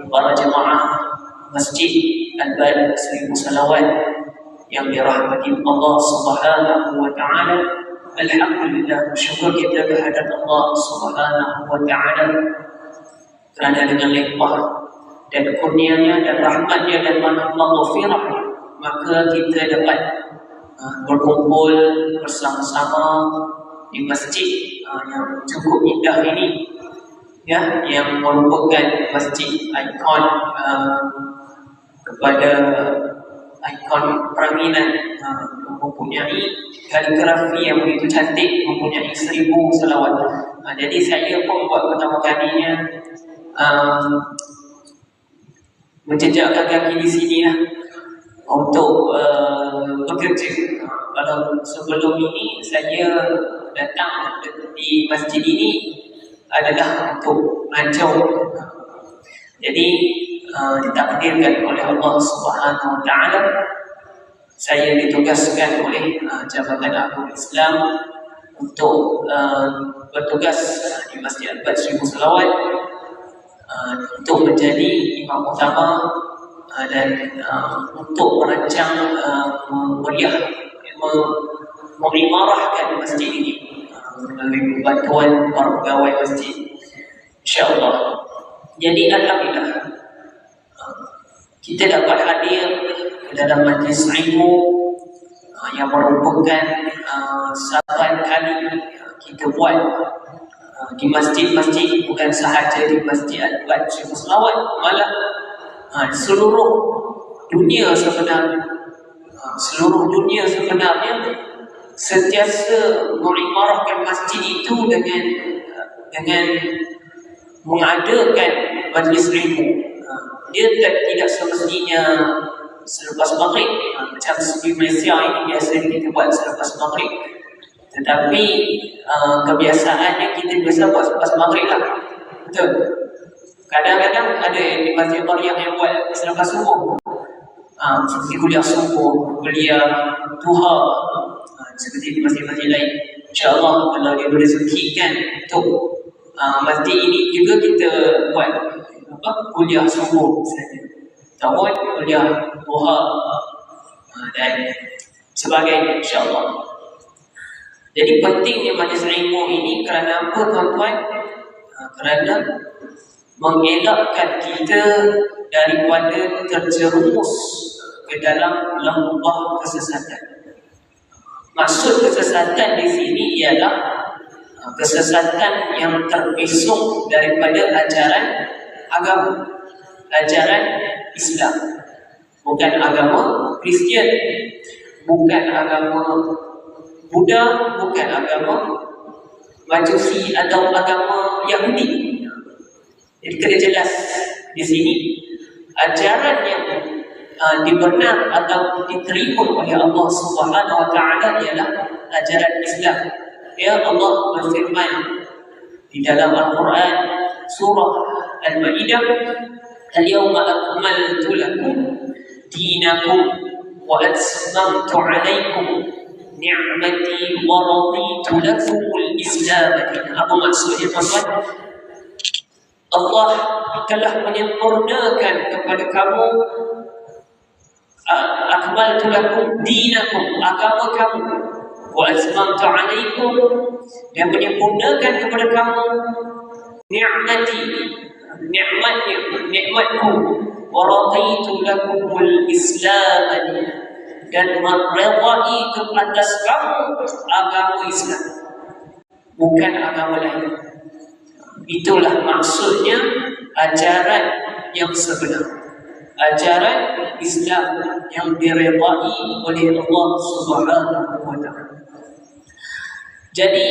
para jemaah Masjid Al-Bad 1000 salawat yang dirahmati Allah Subhanahu wa taala. Alhamdulillah, syukur kita kehadrat Allah Subhanahu wa taala kerana dengan limpah dan kurnianya dan rahmatnya dan maghfirah maka kita dapat berkumpul bersama-sama di masjid yang cukup indah ini, ya, yang merupakan masjid ikon kepada ikon peranginan, mempunyai kaligrafi yang begitu cantik, mempunyai 1000 salawat. Jadi saya pun buat pertama kalinya menjejakkan kaki di sini lah untuk bekerja. Kalau sebelum ini saya datang di masjid ini adalah untuk melancong. Jadi ditakdirkan oleh Allah Subhanahu wa taala saya ditugaskan oleh Jabatan Agung Islam untuk bertugas di Masjid Al-Bad 1000 salawat untuk menjadi imam utama dan untuk merancang mengimarahkan masjid ini melalui bantuan para pegawai masjid, insya-Allah. Jadi alhamdulillah kita dapat hadir ke dalam majlis ilmu yang merupakan 8 kali kita buat di masjid-masjid, bukan sahaja di Masjid Al-Bad 1000 salawat, malah di seluruh dunia sebenarnya. Seluruh dunia sebenarnya sentiasa mengimarahkan masjid itu dengan mengadakan majlis ilmu. Dia tidak semestinya selepas maghrib, macam di Malaysia ini biasa kita buat selepas maghrib, tetapi kebiasaannya kita biasa buat selepas maghrib lah. Betul. Kadang-kadang ada di Masjid Maryam yang buat selepas subuh, seperti kuliah subuh, kuliah duha, seperti di masjid-masjid lain. InsyaAllah kalau dia boleh rezekikan untuk masjid ini juga kita buat kuliah subuh saja, ataupun kuliah duha dan sebagainya, insyaAllah. Jadi pentingnya majlis ilmu ini kerana apa, tuan-tuan? Kerana mengelakkan kita daripada terjerumus ke dalam lembah kesesatan. Maksud kesesatan di sini ialah kesesatan yang terpisung daripada ajaran agama, ajaran Islam, bukan agama Kristian, bukan agama Buddha, bukan agama Majusi atau agama Yahudi. Jadi kena jelas di sini ajaran yang dibenar atau diterima oleh Allah Subhanahu wa taala ialah ajaran Islam. Ya, Allah berfirman di dalam Al-Quran surah Al-Maidah, "Al-yawma akmaltu lakum dinakum wa atmamtu 'alaikum ni'mati wa raditu lakumul Islam." Apa maksudnya, tuan-tuan? Allah telah menyempurnakan kepada kamu akmaltu lakum dinakum, agama kamu, wa atmamtu 'alaikum, dan menyempurnakan kepada kamu nikmatku, wa raditu lakumul Islam, dan meredai ke atas kamu agama Islam, bukan agama lain. Itulah maksudnya ajaran yang sebenar, ajaran Islam yang diredai oleh Allah Subhanahu wa taala. Jadi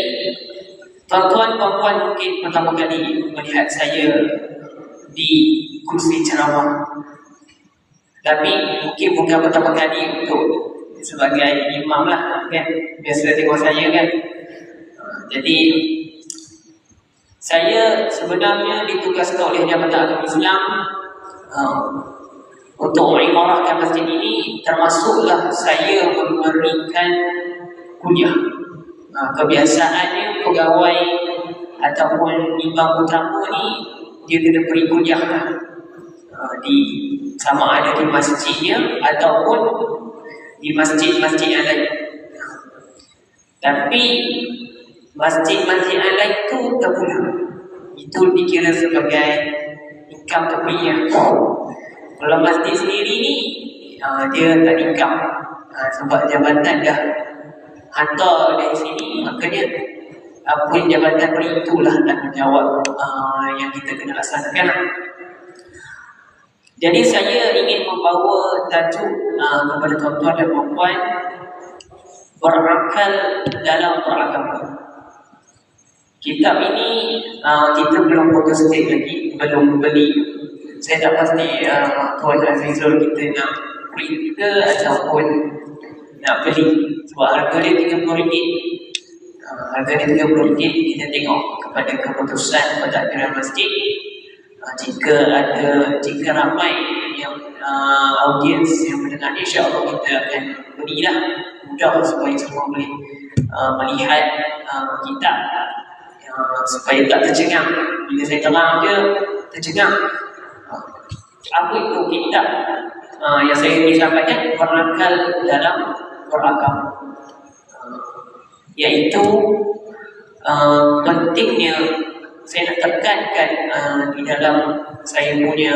tuan-tuan, puan-puan mungkin pertama kali melihat saya di kursi ceramah, tapi mungkin bukan pertama kali untuk sebagai imam lah, kan? Biasa tengok saya, kan? Jadi saya sebenarnya ditugaskan oleh Jabatan Agung Islam untuk mengimarahkan masjid ini, termasuklah saya memberikan kuliah. Kebiasaannya pegawai ataupun imam utama ni dia kena beri kuliah di sama ada di masjidnya ataupun di masjid-masjid yang lain. Tapi masjid-masjid yang lain itu terpulang. Itu dikira sebagai income tepinya. Kalau masjid sendiri ni dia tak income, sebab jabatan dah hantar dari sini, makanya apa yang jabatan beri itulah tanggungjawab yang kita kena laksanakan. Jadi saya ingin membawa tajuk kepada tuan-tuan dan puan-puan, berakal dalam beragama. Kitab ini kita belum photostat lagi, belum beli. Saya tak pasti Tuan Azizul kita nak print ke ataupun nak beli, sebab harga dia RM30. Harga dia RM30. Kita tengok kepada keputusan pentadbiran masjid. Jika ramai yang audiens yang mendengar, insya-Allah kita akan belilah, mudah supaya semua boleh melihat kitab, supaya tak tercengang. Bila saya terang je tercengang. Apa itu kitab yang saya ingin sampaikan? Berakal dalam beragama, iaitu pentingnya, saya nak tekankan di dalam saya punya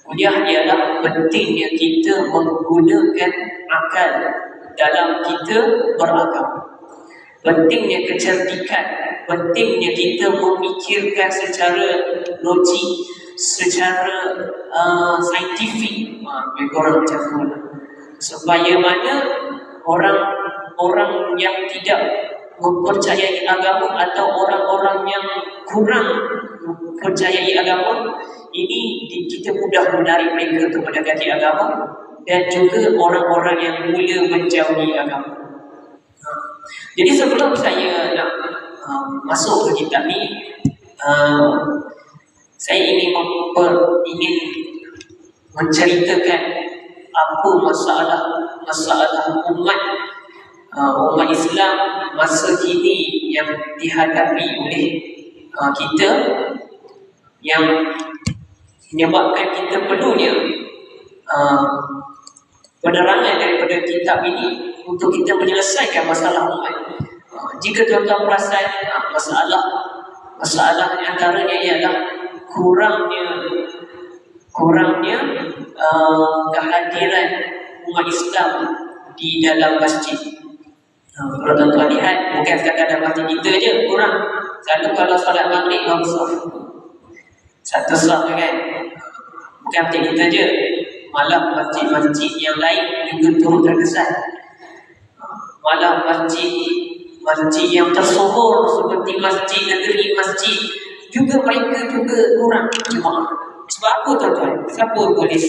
kuliah, ialah pentingnya kita menggunakan akal dalam kita beragama. Pentingnya kecerdikan, pentingnya kita memikirkan secara logik, secara saintifik, lebih kurang macam tu, supaya mana orang-orang yang tidak mempercayai agama atau orang-orang yang kurang mempercayai agama ini, kita mudah menarik mereka untuk mendekati agama, dan juga orang-orang yang mula menjauhi agama. Jadi sebelum saya nak masuk ke kitab ni, saya ingin menceritakan apa masalah umat Islam masa kini yang dihadapi oleh kita, yang menyebabkan kita perlunya penerangan daripada kitab ini untuk kita menyelesaikan masalah umat. Jika tuan-tuan perasan, masalah antaranya ialah kurangnya kehadiran umat Islam di dalam masjid. Kalau tuan-tuan lihat, bukan sekadar masjid kita je kurang. Selalu kalau solat maghrib satu saf kan, bukan masjid kita je, malah masjid-masjid yang lain juga turut terkesan. Malah masjid yang tersohor seperti Masjid Negeri Masjid juga, mereka juga kurang jemaah. Sebab apa tuan-tuan? Siapa boleh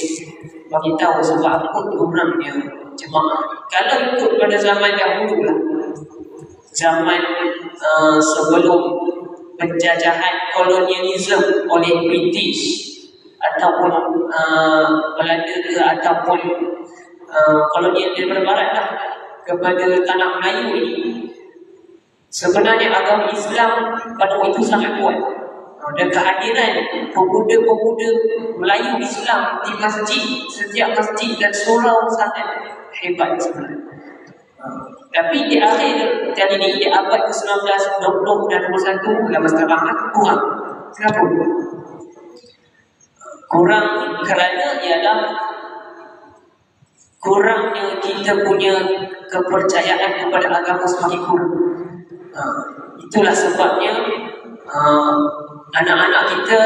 bagi tahu sebab apa kurangnya jemaah? Kalau ikut pada zaman dahulu lah, zaman sebelum penjajahan kolonialisme oleh British ataupun Belanda ke, ataupun kolonial daripada barat lah kepada tanah Melayu ini, sebenarnya agama Islam pada waktu itu sangat kuat, dan kehadiran pemuda-pemuda Melayu Islam di masjid, setiap masjid dan surau sangat hebat sebenarnya. Tapi di akhir kali ini, di abad ke-19, 20 dan 21 dalam sekarang kurang. Kenapa? Kurang kerana ialah kurangnya kita punya kepercayaan kepada agama semakin kurang. Itulah sebabnya anak-anak kita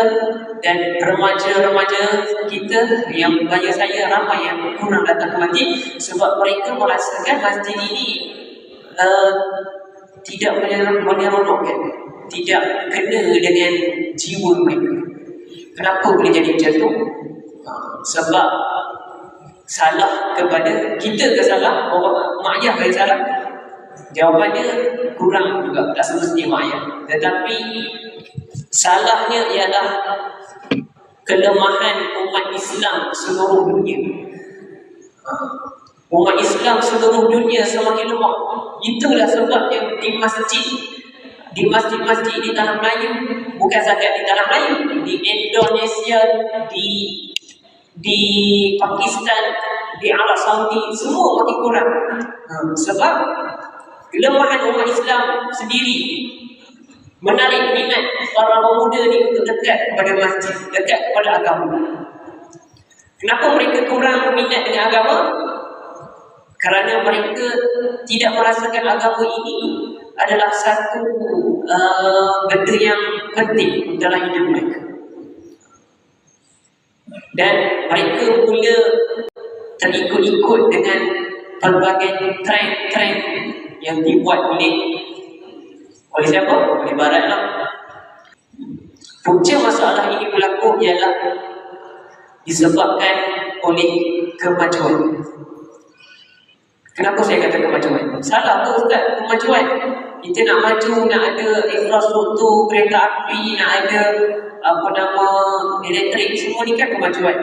dan remaja-remaja kita, yang bagi saya ramai yang kurang datang ke masjid, sebab mereka merasakan masjid ini tidak menyeronokkan, tidak kena dengan jiwa mereka. Kenapa boleh jadi macam tu? Sebab salah kepada kita ke salah? Mak ayah ke salah? Jawapannya kurang juga, tak semestinya mak ayah. Tetapi salahnya ialah kelemahan umat Islam seluruh dunia. Umat Islam seluruh dunia semakin lemah. Itulah sebabnya di masjid-masjid di tanah Melayu, bukan sahaja di tanah Melayu, di Indonesia, di di Pakistan, di Arab Saudi, semua makin kurang. Sebab kelemahan umat Islam sendiri menarik minat para pemuda ni untuk dekat kepada masjid, dekat kepada agama. Kenapa mereka kurang minat dengan agama? Kerana mereka tidak merasakan agama ini adalah satu benda yang penting dalam hidup mereka. Dan mereka mula terikut-ikut dengan pelbagai trend-trend yang dibuat oleh siapa? Oleh Barat lah. Punca masalah ini berlaku ialah disebabkan oleh kemajuan. Kenapa saya kata kemajuan? Salah ke Ustaz kemajuan? Kita nak maju, nak ada infrastruktur kereta api, nak ada elektrik, semua ni kan kemajuan.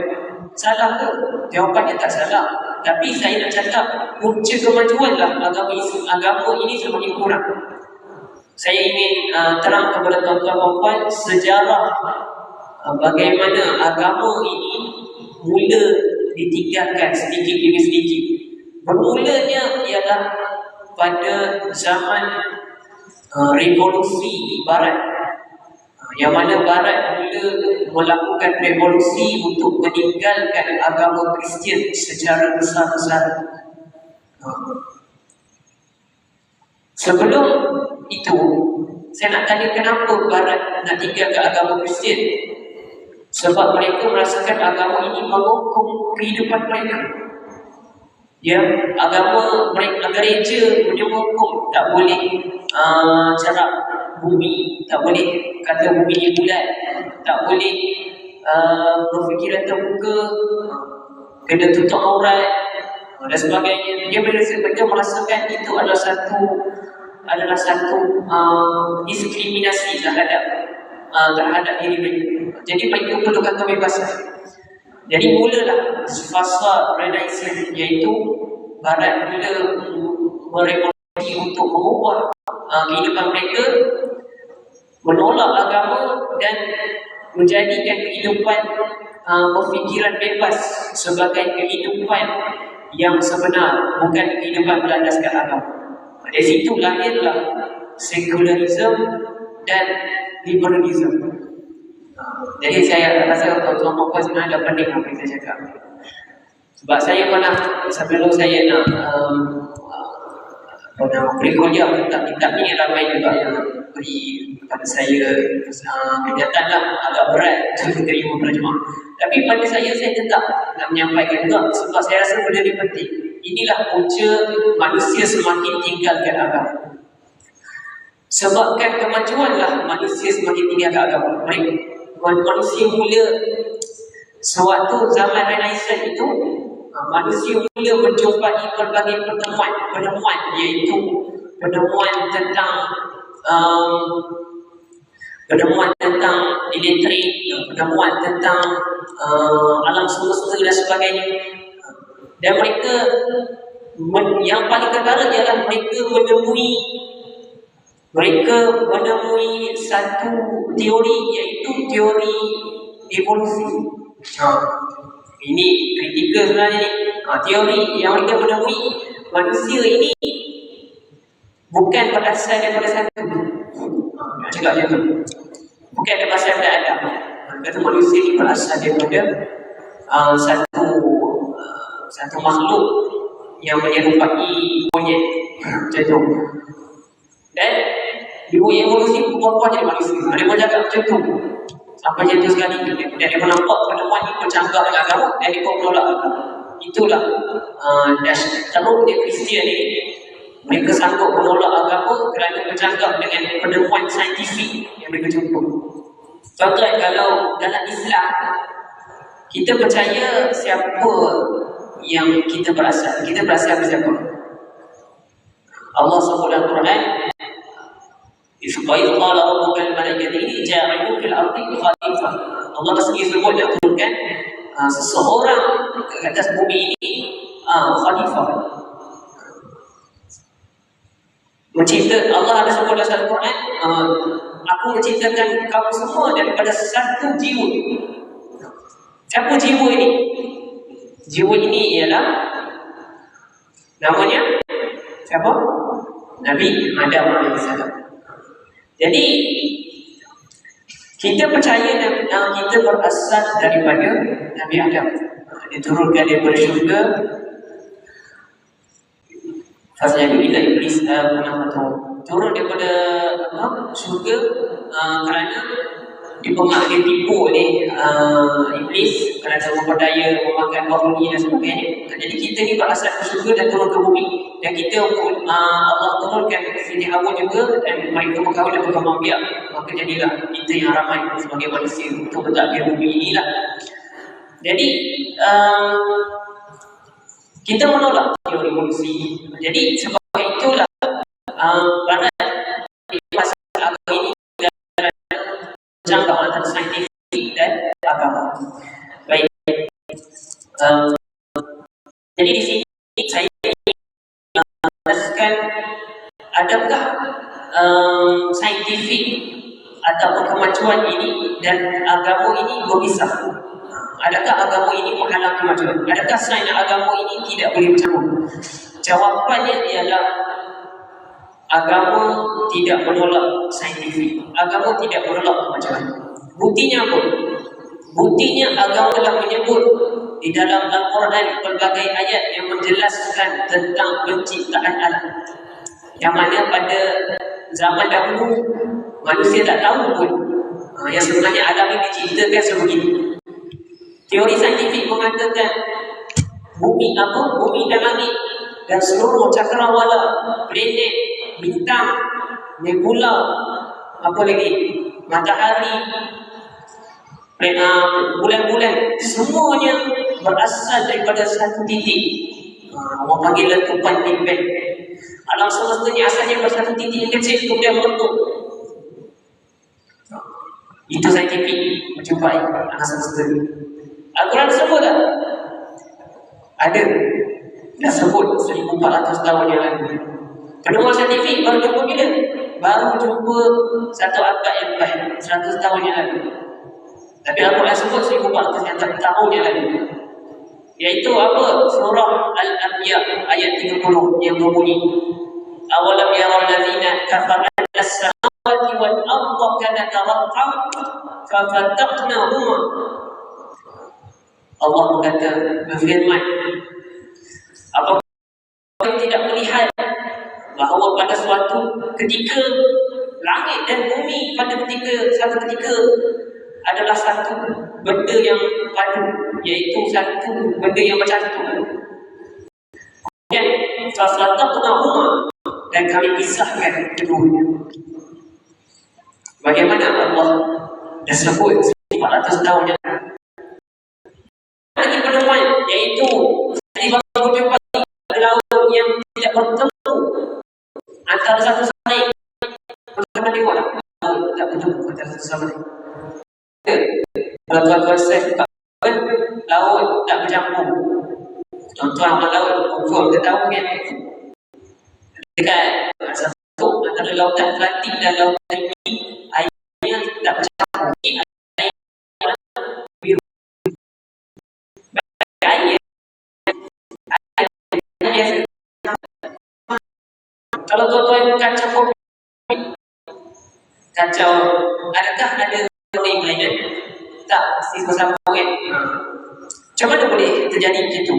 Salah ke? Jawapannya tak salah. Tapi saya nak cakap punca kemajuan lah agama ini semakin kurang. Saya ingin terang kepada tuan-tuan dan puan sejarah bagaimana agama ini mula ditinggalkan sedikit demi sedikit. Bermulanya ialah pada zaman revolusi Barat, yang mana Barat mula melakukan revolusi untuk meninggalkan agama Kristian secara besar-besaran. Sebelum itu, saya nak tanya kenapa Barat nak tinggalkan agama Kristian? Sebab mereka merasakan agama ini menghukum kehidupan mereka. Ya, agama mereka, gereja menyokong tak boleh jarak bumi, tak boleh kata bumi ni bulat, tak boleh berfikiran terbuka, kena tutup aurat dan sebagainya. Dia merasakan itu adalah satu diskriminasi terhadap diri mereka. Jadi mereka perlukan kebebasan. Jadi mulalah fasa Renaissance, iaitu Barat mula merevolusi untuk mengubah kehidupan mereka, menolak agama dan menjadikan kehidupan berfikiran bebas sebagai kehidupan yang sebenar, bukan kehidupan berlandaskan agama. Dari situ lahirlah sekularisme dan liberalisme. Jadi saya rasa tuan-tuan puan sebenarnya dah pening apa yang saya cakap. Sebab saya pernah sebelum saya nak beri kuliah kitab ni, ramai juga yang beri kepada saya kenyataan lah agak berat untuk terima penerimaan. Tapi pada saya tetap nak menyampaikan juga sebab saya rasa benda ni penting. Inilah punca manusia semakin tinggalkan agama. Sebabkan kemajuanlah manusia semakin tinggalkan agama. Manusia mula sewaktu zaman Renaissance itu, manusia mula menjumpai pelbagai penemuan, iaitu penemuan tentang elektrik, penemuan tentang alam semesta dan sebagainya. Dan mereka yang paling ketara ialah mereka menemui satu teori, iaitu teori evolusi. Ini kritikal sebenarnya ni. Teori yang mereka menemui, manusia ini bukan berasal daripada satu. Cakap macam tu. Bukan berasal daripada Adam. Kata manusia ini berasal daripada satu makhluk yang menyerupai monyet. Macam tu. Dan evolusi buah-buah jadi manusia. Mereka cakap macam tu. Sampai jatuh sekali. Dan dia nampak penemuan ini bercanggah dengan agama dan dia menolak agama. Itulah teruknya Kristian ini. Mereka sanggup menolak agama kerana bercanggah dengan penemuan saintifik yang mereka jumpa. Contoh, kalau dalam Islam kita percaya siapa yang kita berasal dari siapa? Allah sebut dalam Quran, "Ifqaid qala rabbuka al-malaikati inni ja'ilun fil ardi khalifah." Allah sendiri sebut dan turunkan seseorang ke atas bumi ini khalifah. Allah ada sebut dalam Al-Quran, aku menciptakan kamu semua daripada satu jiwa. Siapa jiwa ini? Jiwa ini ialah namanya siapa? Nabi Adam AS. Jadi kita percaya yang kita berasal daripada Nabi Adam. Diturunkan daripada syurga. Fasajadu illa iblis turun daripada syurga kerana ditipu oleh iblis kerana memperdaya memakan bahuni dan sebagainya. Jadi kita ni berasal ke syurga dan turun ke bumi. Dan kita Allah turunkan Siti Hawa juga dan mereka berkahwin dan berkembang biak. Maka jadilah kita yang ramai sebagai manusia untuk mentadbir bumi inilah. Jadi kita menolak teori evolusi. Jadi sebab itulah pada pasal agama ini jangkauan antara saintifik dan agama. Baik. Jadi di sini saya menjelaskan adakah saintifik atau kemajuan ini dan agama ini berpisah? Adakah agama ini menghalang kemajuan? Adakah sains agama ini tidak boleh bercampur? Jawapannya ialah agama tidak menolak saintifik. Agama tidak menolak kemajuan. Buktinya apa? Buktinya agama telah menyebut di dalam Al-Quran pelbagai ayat yang menjelaskan tentang penciptaan alam. Yang mana pada zaman dahulu manusia tak tahu pun yang sebenarnya alam ini diciptakan sebegini. Teori saintifik mengatakan bumi dan langit dan seluruh cakrawala, planet, bintang, nebula, apa lagi, matahari, bulan-bulan, semuanya berasal daripada satu titik. Orang panggil letupan Big Bang. Alam semesta ni asalnya daripada satu titik yang kecil kemudian meletup. Itu saintifik menjumpai alam semesta ni. Al-Quran sebut tak? Ada. Dah sebut 1400 tahun yang lalu. Penemuan saintifik baru jumpa bila? Baru jumpa satu abad yang lepas, 100 tahun yang lalu. Tapi Al-Quran sebut 1400 tahun yang lalu. Iaitu apa? Surah Al-Anbiya ayat 30 yang berbunyi awalam yaral ladzina kafaru as-samawati wal arda kanata ratqan fafataqnahuma. Allah berkata, berfirman, apakah kalian tidak melihat bahawa pada suatu ketika langit dan bumi pada satu ketika adalah satu benda yang padu, iaitu satu benda yang bersatu. Dan fafataqnahuma, dan kami pisahkan keduanya. Bagaimana Allah dah sebut 400 tahun yang lagi penemuan, iaitu di bawah jumpa laut yang tidak bertemu antara satu sama lain. Bagaimana tengok laut tak bertemu antara satu sama lain. Kalau tuan-tuan saya laut tak bercampur. Tuan-tuan laut confirm dia tahu kan? Dekat satu antara lautan Atlantik dan lautan ini airnya tak bercampur. Kalau tuan-tuan kacau, adakah ada yang lain? Tak, mesti bersama kan? Macam mana boleh terjadi begitu?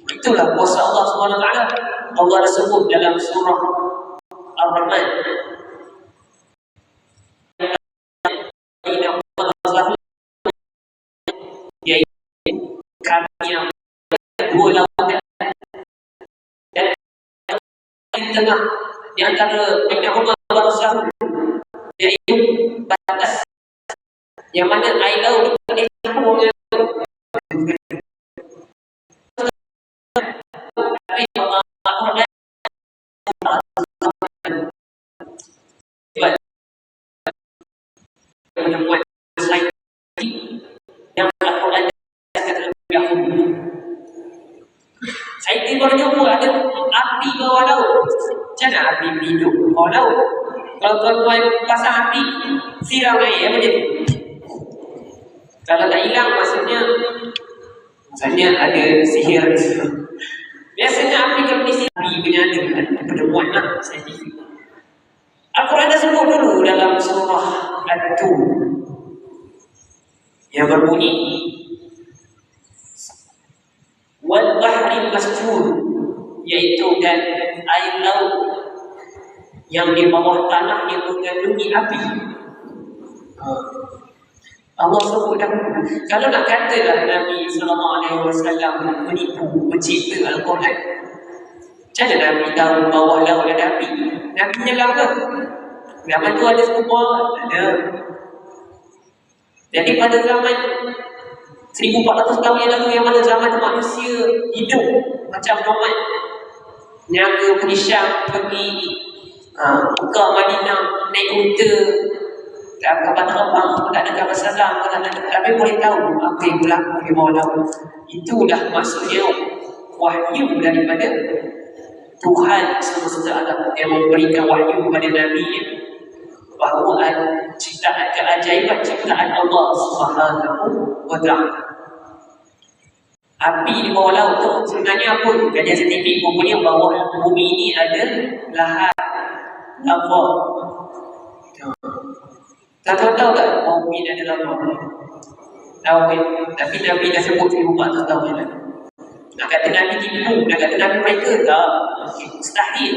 Itulah kuasa Allah SWT. Allah dah sebut dalam surah Ar-Rahman, iaitu kami yang dua lautan dan di tengah di antara Bainahuma Barzakh, iaitu batas yang mana air laut boleh campur dengan penemuan saintifik yang Al-Quran kata lebih dahulu. Saintifik baru jumpa ada api bawah laut. Macam mana api hidup bawah laut? Kalau tuan-tuan pasang api, siram air, apa jadi? Kalau tak hilang maksudnya ada sihir. Biasanya api kalau disihir punya ada penemuan lah saintifik. Al-Quran dah sebut dulu dalam surah At-Tur yang berbunyi wal bahri masjur, iaitu dan air laut yang di bawah tanah yang mengandungi api. Allah sebut dah. Kalau nak katalah Nabi SAW menipu, mencipta Al-Quran, macam mana Nabi tahu bawah laut ada api? Nabi menyelam ke? Zaman tu ada scuba? Ada. Jadi pada zaman 1400 tahun yang lalu, yang mana zaman manusia hidup macam nomad, niaga pergi Syam, pergi Mekah, Madinah, naik unta, kapal terbang, tak ada kapal selam, tapi boleh tahu apa yang berlaku di bawah laut. Itulah maksudnya wahyu daripada Tuhan semesta alam yang memberikan wahyu kepada Nabi bahawa ciptaan keajaiban ciptaan Allah Subhanahu wa ta'ala. Api di bawah laut tu sebenarnya apa? Kajian saintifik mempunyai bawah bumi ini ada lahar lava. Tahu tak bawah bumi ini ada lava? Tahu kan? Tapi Nabi dah sebut 1400 tahun yang lalu. Nak kata Nabi tipu, nak kata Nabi mereka tak, mustahil.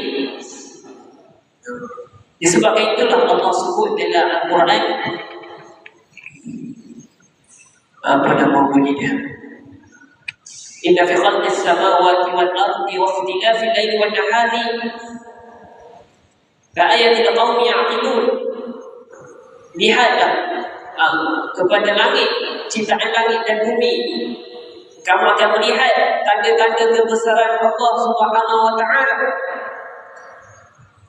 Disebabkan itulah Allah sebut dalam Al-Quran apa nama bunyinya? Inna fi khalqis samawati wal ardi wa ikhtilafil laili wan nahari la ayatin liqaumin ya'qilun. Lihatlah kepada langit, ciptaan langit dan bumi, kamu akan melihat tanda-tanda kebesaran Allah Subhanahu wa ta'ala.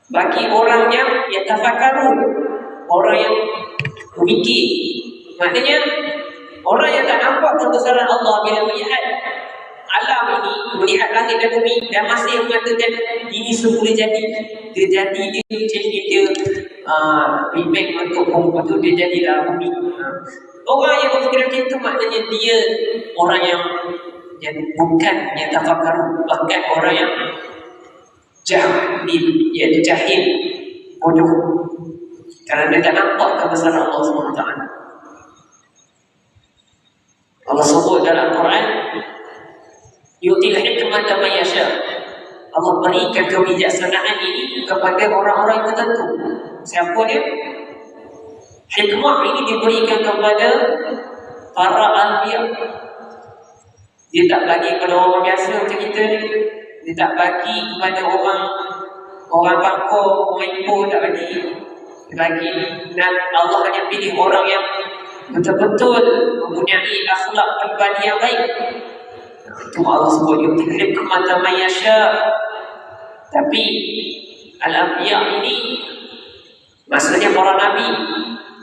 Bagi orang yang yatafakkarun, orang yang berfikir, maknanya orang yang tak nampak kebesaran Allah bila melihat alam ini, melihat langit dan bumi, dan masih mengatakan ini semula jadi. Dia jadi, dia Big Bang untuk bumi, lepas tu dia jadilah bumi. Orang yang berfikiran macam itu maknanya dia orang yang bukan yang tafakkarun, bahkan orang yang jahil, iaitu jahil, bodoh, kerana dia tak nampak kebesaran Allah SWT. Allah sebut dalam Al-Quran, yu'til hikmata man yasha. Allah berikan kebijaksanaan ini kepada orang-orang tertentu. Siapa dia? Hikmah ini diberikan kepada para anbiya. Dia tak bagi kepada orang biasa macam kita ni. Dia tak bagi kepada orang bangkok, orang Ipoh, tak bagi. Dia bagi, dan Allah hanya pilih orang yang betul-betul mempunyai akhlak pribadi yang baik. Itu Allah sebut yu'til hikmata man yasha. Tapi al-anbiya ini maksudnya para nabi.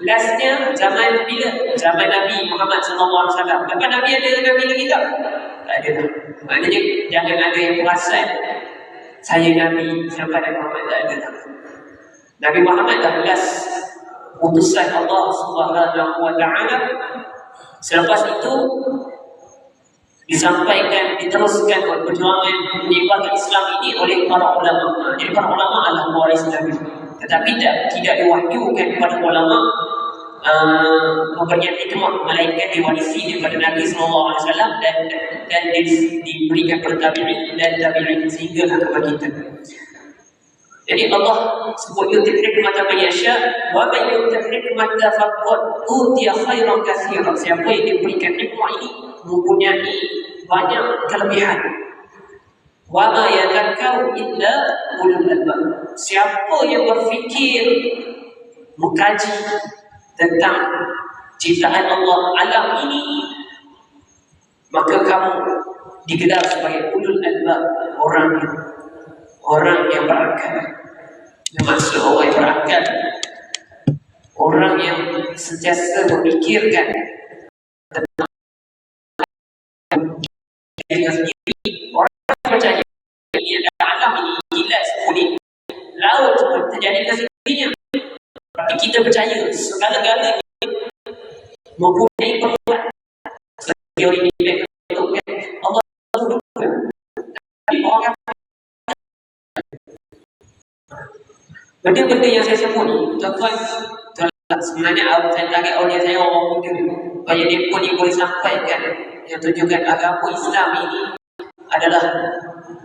Lastnya zaman bila? Zaman Nabi Muhammad SAW. Lepas Nabi ada Nabi lagi tak? Tak ada. Maknanya jangan ada yang perasan saya Nabi sampai Nabi Muhammad, tak ada. Nabi Muhammad dah last utusan Allah Subhanahu wa ta'ala. Selepas itu disampaikan, diteruskan perjuangan menyebarkan Islam ini oleh para ulama. Jadi para ulama adalah waris Nabi, tetapi tidak diwahyukan kepada ulama memberikan hikmah, melainkan diwarisi daripada Nabi SAW dan diberikan kepada tabi'in dan tabi'in sehingga kepada kita. Jadi Allah sebut yu'til hikmata man yasha wa man yu'til hikmata faqad utiya khairan katsiran. Siapa yang diberikan hikmah ini mempunyai banyak kelebihan. Wa ma yadhakkaru illa ulul albab. Siapa yang berfikir, mengkaji tentang ciptaan Allah alam ini, maka kamu digelar sebagai ulul albab, orang yang berakal. Maksud orang yang berakal, orang yang sentiasa memikirkan tentang diri sendiri. Orang yang percaya ini adalah alam ini gila semuanya, laut terjadi kesendirinya. Tapi kita percaya segala-galanya mempunyai perbuatan. teori ni betul kan? Allah duduk kan? Tapi orang benda-benda yang saya sebut ni, tuan-tuan, sebenarnya saya target audiens saya orang muda, supaya dia pun boleh sampaikan yang tunjukkan agama Islam ini adalah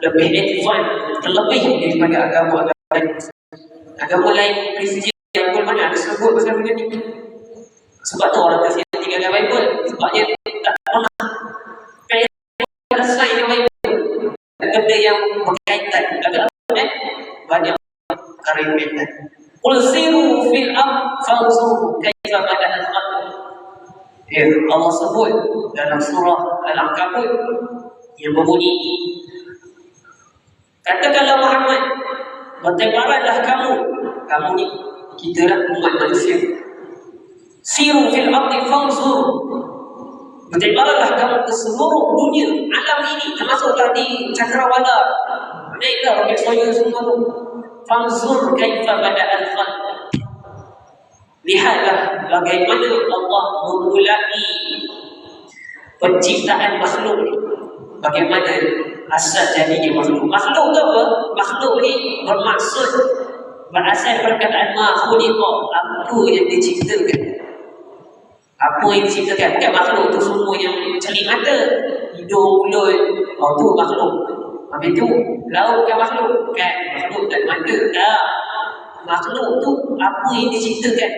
lebih advance, terlebih daripada agama-agama lain. Agama lain, Kristian, Bible mana ada sebut pasal benda ni. Sebab tu orang Kristian tinggalkan Bible, sebabnya tak pernah selesai dengan Bible. Benda yang berkaitan agak banyak perkara yang berkaitan. Qul siru fil ard fanzuru kaifa bada al-khalq. Ya, Allah sebut dalam surah Al-Ankabut yang berbunyi, katakanlah Muhammad, bertebaranlah kamu ni, kita lah umat manusia. Siru fil ardi fanzur, bertebaranlah kamu ke seluruh dunia, alam ini, termasuklah di cakrawala, naiklah roket soyuz semua tu. Fanzur kaifa bada al-khalq, lihatlah bagaimana Allah memulai penciptaan makhluk ni. Bagaimana asal jadinya makhluk. Makhluk tu apa? Makhluk ni bermaksud, berasal perkataan makhluk, apa yang diciptakan. Apa yang diciptakan? Bukan makhluk tu semua yang celik mata, hidung, mulut, tu makhluk. Habis tu laut bukan makhluk, kan? Makhluk tak mata, tak. Makhluk tu apa yang diciptakan.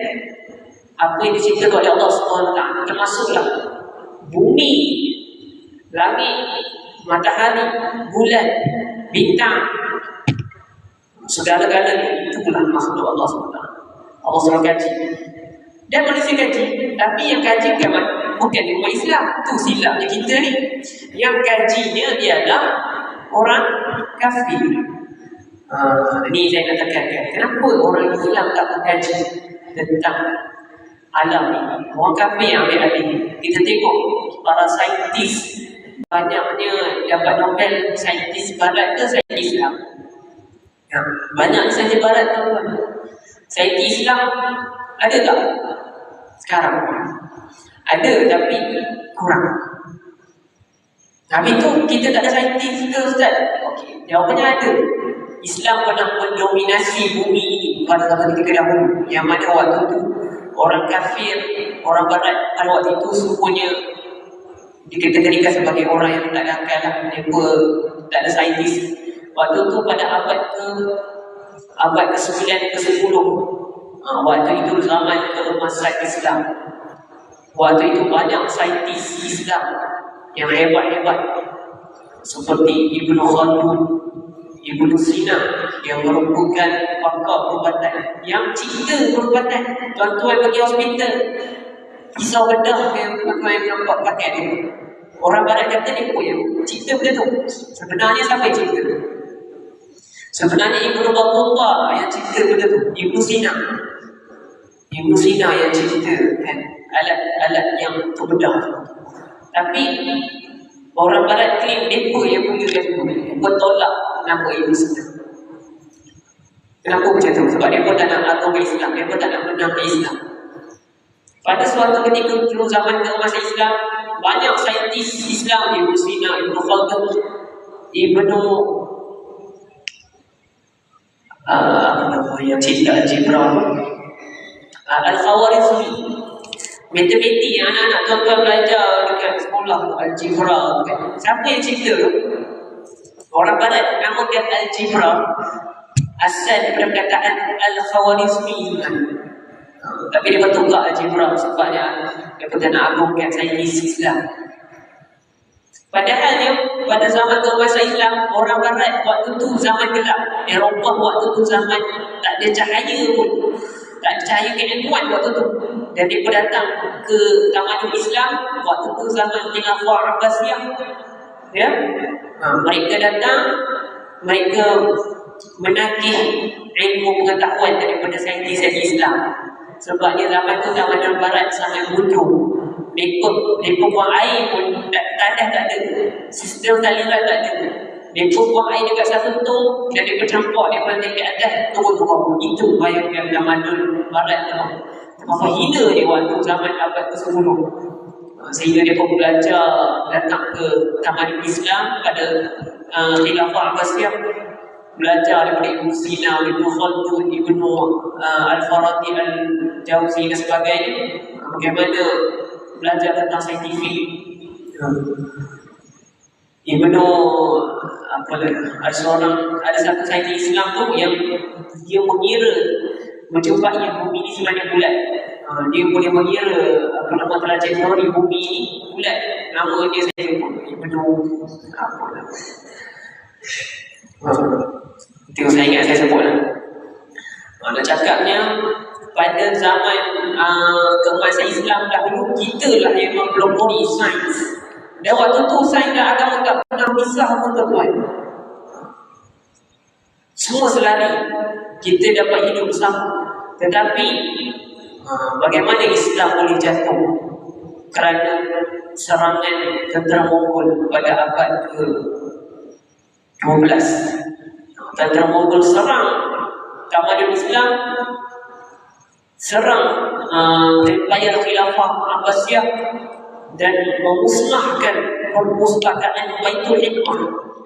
Apa yang diciptakan oleh Allah SWT, termasuklah bumi, langit, matahari, bulan, bintang, segala-galanya itulah makhluk Allah SWT. Allah SWT kaji dan manusia kaji. Tapi yang kaji bukan umat Islam, tu silapnya kita ni. Yang kajinya ialah orang kafir. Ini saya nak tekankan, kenapa orang Islam tak mengkaji tentang alam ini. Orang kafir yang ambil alih. Kita tengok para saintis, banyaknya dapat Nobel saintis barat ke saintis Islam? Banyak saintis barat tu. Saintis Islam ada tak sekarang? Ada, tapi kurang. Habis tu kita tak ada saintis ke Ustaz? Okey, jawapannya ada. Islam pernah mendominasi bumi ini pada zaman ketika dahulu, yang mana waktu tu orang kafir, orang barat pada waktu itu semuanya dikategorikan sebagai orang yang tak ada akal lah, mereka tak ada saintis. Waktu tu pada abad ke-9 ke-10, waktu itu zaman keemasan Islam. Waktu itu banyak saintis Islam yang hebat-hebat, seperti Ibn Khaldun, Ibn Sina, yang merupakan pakar perubatan, yang cipta perubatan. Tuan-tuan pergi hospital, pisau bedah yang tuan-tuan yang nampak pakai tu, orang barat kata dia pun yang cipta benda tu. Sebenarnya siapa yang cipta? Sebenarnya Ibn Battuta yang cipta benda tu, Ibn Sina. Ibn Sina yang cipta kan, alat-alat yang untuk bedah. Tapi orang barat claim mereka yang punya ilmu, bertolak nama Ibn Sina. Kenapa macam tu? Sebab dia pun tak nak agama Islam, dia pun tak nak menang Islam. Pada suatu ketika zaman keemasan Islam, banyak saintis Islam, Ibn Sina, Ibn Khaldun, Ibn yang cipta algebra, Al-Khawarizmi, matematik yang anak-anak tuan-tuan belajar dekat sekolah, algebra kan. Siapa yang cipta tu? Orang barat namakan algebra asal daripada perkataan Al-Khawarizmi kan. Tapi dia bertukar algebra sebabnya dia pun tak nak agungkan saintis Islam. Padahal dia pada zaman keemasan Islam, orang barat waktu tu zaman gelap, Eropah waktu tu zaman tak ada cahaya pun, tak ada cahaya keilmuan waktu tu. Dan dia pun datang ke tamadun Islam waktu tu zaman Khilafah Abbasiyah. Ya, mereka datang, mereka menagih ilmu pengetahuan daripada saintis Islam. Sebabnya zaman tu zaman orang barat sangat bodoh. Mereka buang air pun tanah tak ada, sistem taliran tak ada. Mereka buang air dekat satu tong dan mereka campak, dia naik ke atas, turun ke bawah. Itu bayangkan zaman barat tu. Apa hina dia waktu zaman abad ke-10. Sehingga dia pun belajar datang ke tamadun Islam pada Khilafah Abbasiyah, belajar daripada Ibnu Sina, Ibnu Khaldun, Ibnu Al-Farabi, Al-Jauzi dan sebagainya, bagaimana belajar tentang saintifik. Ibnu ada satu saintis Islam tu yang dia mengira menjumpai bumi ini sebenarnya bulat. Dia boleh mengira nama trajektori bumi ini bulat. Nama dia saya lupa. Ibnu itu saya ingat saya sebut lah. Dia cakapnya pada zaman keemasan Islam dahulu, kita lah yang mempelopori sains. Dan waktu tu sains dan agama tak pernah pisah pun tuan-tuan. Semua selari, kita dapat hidup bersama. Tetapi bagaimana Islam boleh jatuh? Kerana serangan tentera Mongol pada abad ke-12. Tentera Mongol serang tamadun Islam, serang empayar Khilafah Abbasiyah dan memusnahkan perpustakaan Baitul Hikmah.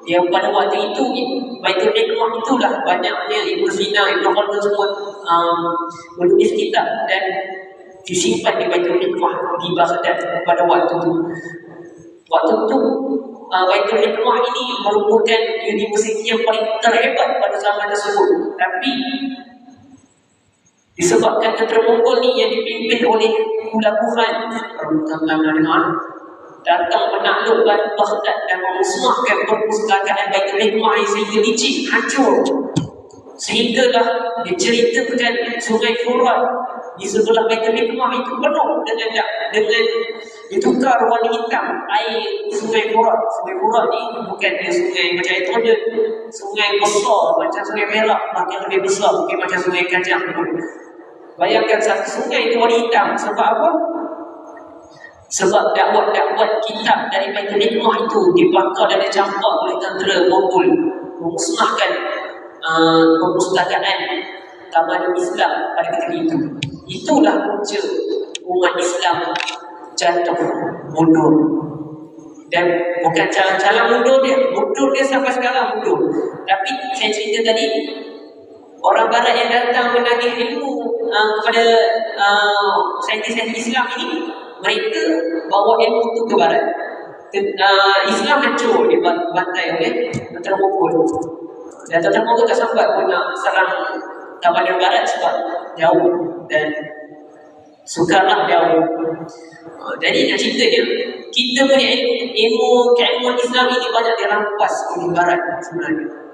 Yang pada waktu itu Baitul Hikmah itulah banyaknya Ibnu Sina, Ibnu Khaldun semua menulis kitab dan disimpan di Baitul Hikmah di Baghdad pada waktu itu. Waktu itu Baitul Hikmah ini merupakan universiti yang paling terhebat pada zaman tersebut. Tapi disebabkan tentera Mongol ni yang dipimpin oleh Hulagu Khan datang menakluk Baghdad dan memusnahkan perpustakaan Baitul Hikmah sehingga licin, hancur. Sehinggalah diceritakan Sungai Furat di sebelah Baitul Hikmah itu penuh dengan ditukar warna hitam air Sungai Furat. Sungai Furat ni bukan dia sungai macam air toilet, sungai besar macam Sungai Perak, bahkan lebih besar mungkin macam Sungai Kajang. Bayangkan satu sungai itu warna hitam. Sebab apa? Sebab dakwat-dakwat kitab dari Baitul Hikmah itu dibakar dan dicampak oleh tentera Mongol, memusnahkan perpustakaan tamadun Islam pada ketika itu. Itulah punca umat Islam jatuh, mundur. Dan bukan calang-calang mundur dia sampai sekarang mundur. Tapi saya cerita tadi, orang Barat yang datang menagih ilmu kepada saintis-saintis Islam ini, mereka bawa ilmu itu ke Barat. Islam hancur dibantai oleh tentera Mongol. Dan tentera Mongol tak sempat pun nak serang tamadun Barat sebab jauh dan sukarlah jauh. Jadi nak ceritanya, kita punya keilmuan Islam ini banyak dirampas oleh Barat sebenarnya.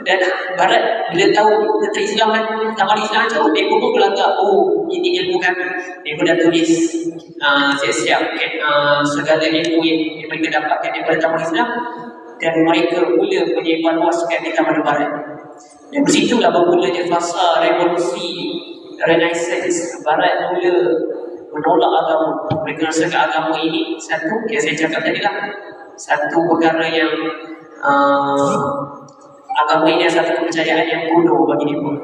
Dan Barat bila tahu tentang Islam kan, tamadun Islam tu, dia pun berlagak, oh ini ilmu kami. Dia pun dah tulis siap-siap segala ilmu yang mereka dapatkan daripada tamadun Islam, dan mereka mula menyebar luaskan di tamadun Barat. Dan bersitulah bermulanya fasa revolusi Renaissance. Barat mula menolak agama. Mereka rasakan agama ini satu, yang saya cakap tadi lah, satu perkara yang agama ini adalah satu kepercayaan yang kuno bagi dia pun.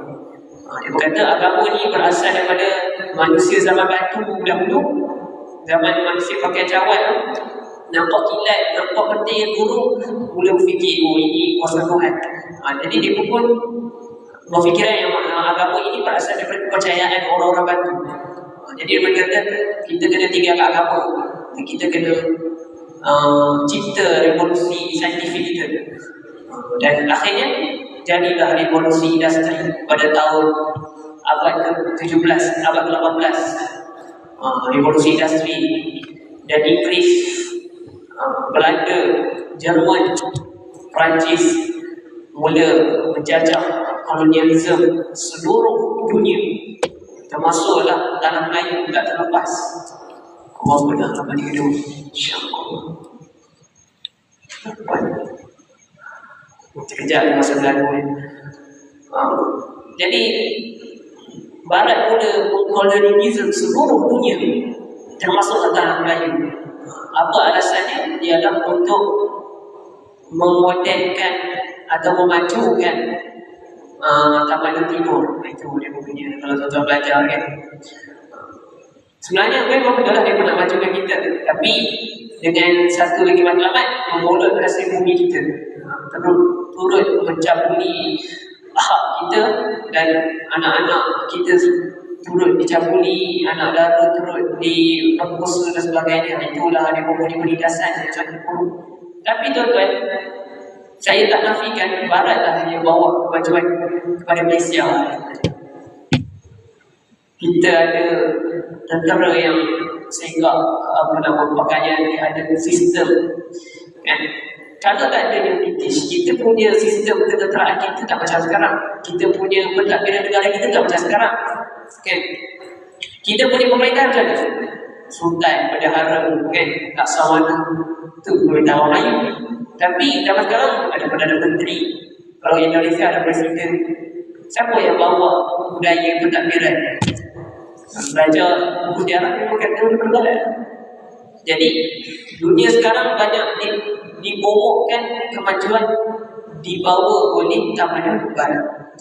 Dia berkata agama ini berasal daripada manusia zaman batu dahulu. Zaman manusia pakai jawat, nampak kilat, nampak benda yang buruk, mula berfikir, oh ini kuasa Tuhan. Jadi dia pun berfikiran yang agama ini berasal daripada kepercayaan orang-orang batu. Jadi dia berkata kita kena tinggalkan agama, kita kena cipta revolusi saintifik kita. Dan akhirnya jadilah revolusi industri pada tahun abad ke-17, abad ke-18. Revolusi industri, dan Inggeris, Belanda, Jerman, Perancis mula menjajah kolonialisme seluruh dunia, termasuklah tanah Melayu tak terlepas. Allah benar bagi hidup, insya-Allah. Sekejap masa berlalu. Jadi Barat mula mengkolonialisme seluruh dunia, termasuk tanah Melayu. Apa alasannya? Ialah untuk memodenkan atau memajukan tamadun timur. Itu dia punya, kalau tuan-tuan belajar kan. Sebenarnya memang betul lah dia nak majukan kita, tapi dengan satu lagi matlamat, membolot hasil bumi kita, turut mencabuli hak kita, dan anak-anak kita turut dicabuli, anak dara turut diperkosa dan sebagainya. Itulah dia mempunyai penindasan yang sangat buruk. Tapi tuan-tuan, saya tak nafikan Barat lah yang bawa kemajuan kepada Malaysia. Kita ada tentera yang sehingga pakaian, ada sistem, kan? Kalau tak ada yang British, kita punya sistem ketenteraan kita tak macam sekarang. Kita punya pentadbiran negara kita tak macam sekarang, kan? Kita punya pemerintahan macam mana? Sultan, bendahara, kan? Laksawana, itu pemerintahan orang Melayu. Tapi zaman sekarang ada Perdana Menteri. Kalau Indonesia ada Presiden. Siapa yang bawa budaya pentadbiran? Raja buku sejarah memang kata berbalik. Jadi dunia sekarang banyak dibomokkan kemajuan dibawa oleh tamadun barat.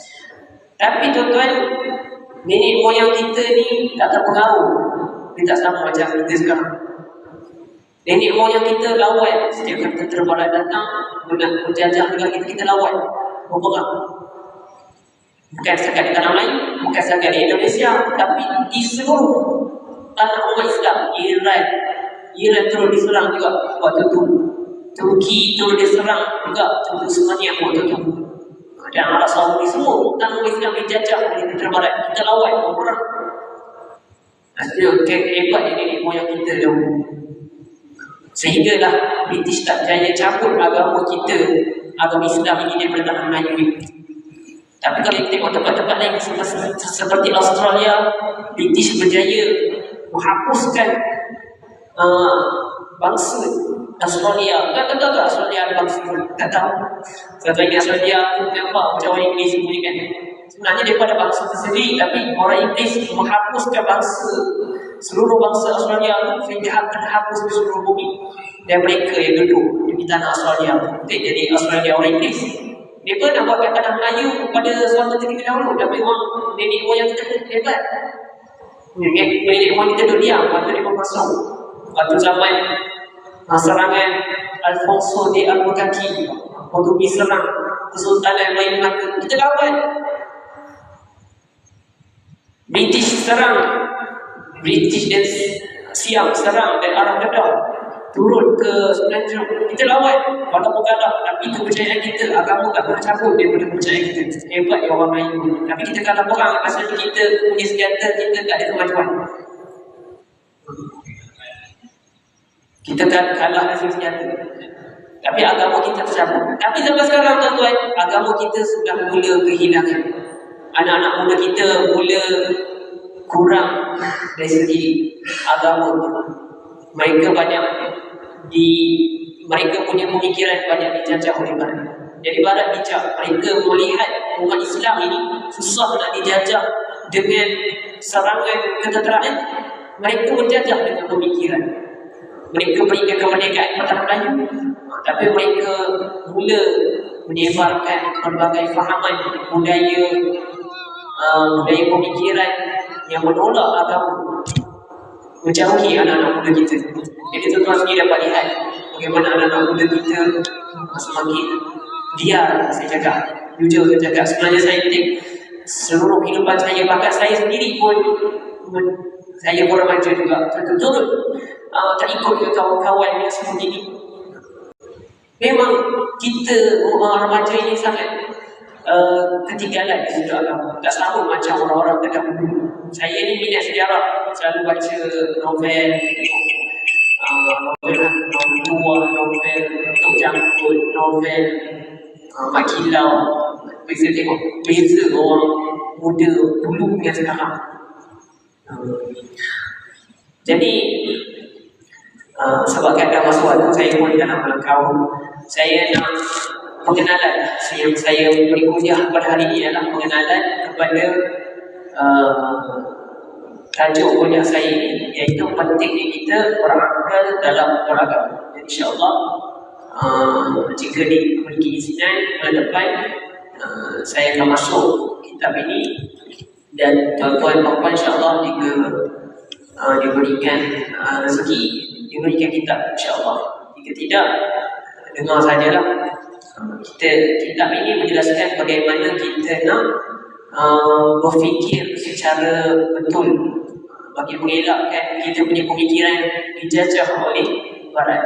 Tapi tuan-tuan, nenek moyang kita ni tak terpengaruh. Dia tak sama macam kita sekarang. Nenek moyang kita lawan setiap kali tentera barat datang nak menjajah negara kita, kita lawan berperang. Bukan setakat di tanah Melayu, bukan setakat di Indonesia, tapi di seluruh tanah umat Islam. Iran terus diserang juga waktu itu. Turki terus diserang juga semuanya waktu itu. Dan Arab Saudi, semua tanah umat Islam dijajah oleh tentera barat. Kita lawan berperang. Hasil hebat ini moyang kita dahulu. Sehinggalah British tak berjaya cabut agama kita, agama Islam ini daripada tanah Melayu ini. Tapi kalau kita tengok tempat-tempat lain seperti Australia, British berjaya menghapuskan bangsa Australia. Tak tahu tak Australia ada bangsa? Tak tahu. Sebab ini Australia tu nampak macam orang Inggeris punya kan. Sebenarnya daripada bangsa tersendiri, tapi orang Inggeris menghapuskan bangsa, seluruh bangsa Australia tu sehingga terhapus di seluruh bumi. Dan mereka yang duduk di tanah Australia tu jadi Australia orang Inggeris. Mereka nak buat tanah Melayu pada suatu ketika dahulu, tapi orang nenek moyang kita hebat. Nenek moyang kita duduk diam waktu dia masuk. Waktu zaman serangan Alfonso de Albuquerque, Portugis serang Kesultanan Melayu Melaka, kita lawan. British serang, British dan Siam serang dan Arab Kedah turun ke Semenanjung, kita lawan. Walaupun kalah, tapi kepercayaan kita, agama tak pernah cabut daripada kepercayaan kita. Hebat orang Melayu. Tapi kita kalah perang, pasal kita punya senjata, kita tak ada kemajuan. Kita kalah hasil senjata, tapi agama kita tercabut. Tapi sampai sekarang tuan-tuan, agama kita sudah mula kehilangan. Anak-anak muda kita mula kurang dari segi agama. Mereka mereka punya pemikiran banyak dijajah oleh Barat. Jadi Barat bijak. Mereka melihat umat Islam ini susah nak dijajah dengan serangan ketenteraan. Mereka menjajah dengan pemikiran. Mereka berikan kemerdekaan kepada Melayu, tapi mereka mula menyebarkan pelbagai fahaman budaya pemikiran yang menolak agama, menjauhi anak-anak muda kita. Jadi tuan-tuan sendiri dapat lihat bagaimana anak-anak muda kita semakin liar. Saya cakap, jujur saya cakap, sebenarnya saya seluruh kehidupan saya, bahkan saya sendiri pun saya remaja juga, turut tak ikut ke kawan-kawan yang seperti ini. Memang kita remaja ini sangat ketinggalan di sudut agama. Tak sama macam orang-orang terdahulu. Saya ni minat sejarah, selalu baca novel, novel tua, novel Tok Jangkut, novel Mak Kilau. Bisa tengok beza orang muda dulu dengan sekarang. Jadi sebab ada masa waktu saya pun dah nak melangkau, saya nak pengenalan yang saya beri kuliah pada hari ini adalah pengenalan kepada tajuk kuliah saya ini, iaitu pentingnya kita berakal dalam beragama. InsyaAllah jika diberi izinan bulan depan saya akan masuk kitab ini, dan tuan-tuan puan-puan insyaAllah jika diberikan rezeki, diberikan kitab, insya-Allah. Jika tidak, dengar sajalah. Kitab ini menjelaskan bagaimana kita nak berfikir secara betul bagi mengelakkan kita punya pemikiran dijajah oleh Barat.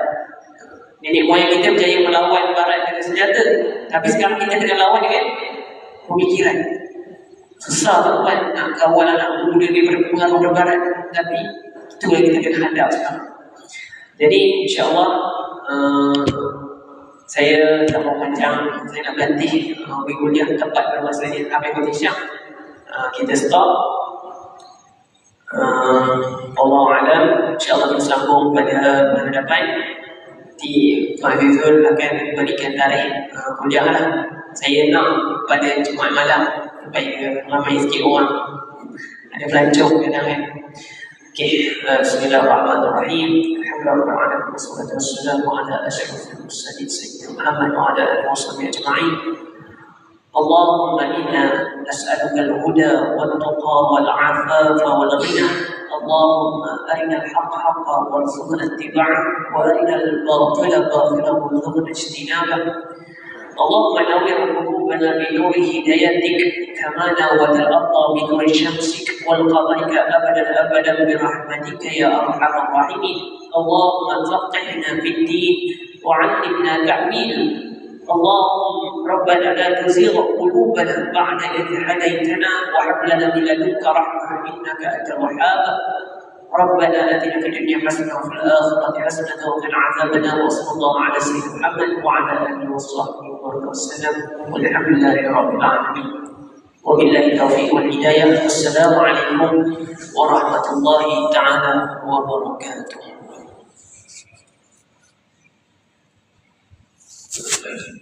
Nenek moyang kita berjaya melawan Barat dengan senjata, tapi sekarang kita kena lawan dengan pemikiran. Susah tuan nak kawal anak muda daripada pengaruh Barat, tapi itulah kita kena hadap sekarang. Jadi insya-Allah saya tak mau panjang, saya nak berhenti kuliah tepat pada masa ini habis kuliah Isyak. Kita stop. Allah alam, insya-Allah kita sambung pada hadapan. Nanti Pak Hafizul akan berikan tarikh kuliah lah. Saya nak pada Jumaat malam supaya ramai sikit orang, ada pelancong kadang kan. Okey, bismillahirrahmanirrahim. Alhamdulillah wassalatu wassalamu ala asyrafil mursalin sayyidina Muhammad wa ala alihi washabbihi ajma'in. Allahumma inna nas'aluka al-huda wat-tuqa wal-'afafa wal-ghina. Allahumma arina al-haqqa haqqan warzuqna ittiba'ah wa arina al-batila batilan warzuqna ijtinabah. اللهم نور قلوبنا بنور هدايتك كما نورت الأرض بنور شمسك والقمرك أبدا برحمتك يا أرحم الراحمين. اللهم فقهنا في الدين وعلمنا تأويله. اللهم ربنا لا تزغ قلوبنا بعد إذ هديتنا وهب لنا من لدنك رحمة إنك أنت الوهاب. ربنا آتنا في الدنيا حسنة وفي الآخرة حسنة وقنا عذاب النار. وصلى الله على سيدنا محمد وعلى آله وصحبه وسلم والحمد لله رب العالمين وبالله التوفيق والهداية. السلام عليكم ورحمة الله تعالى وبركاته.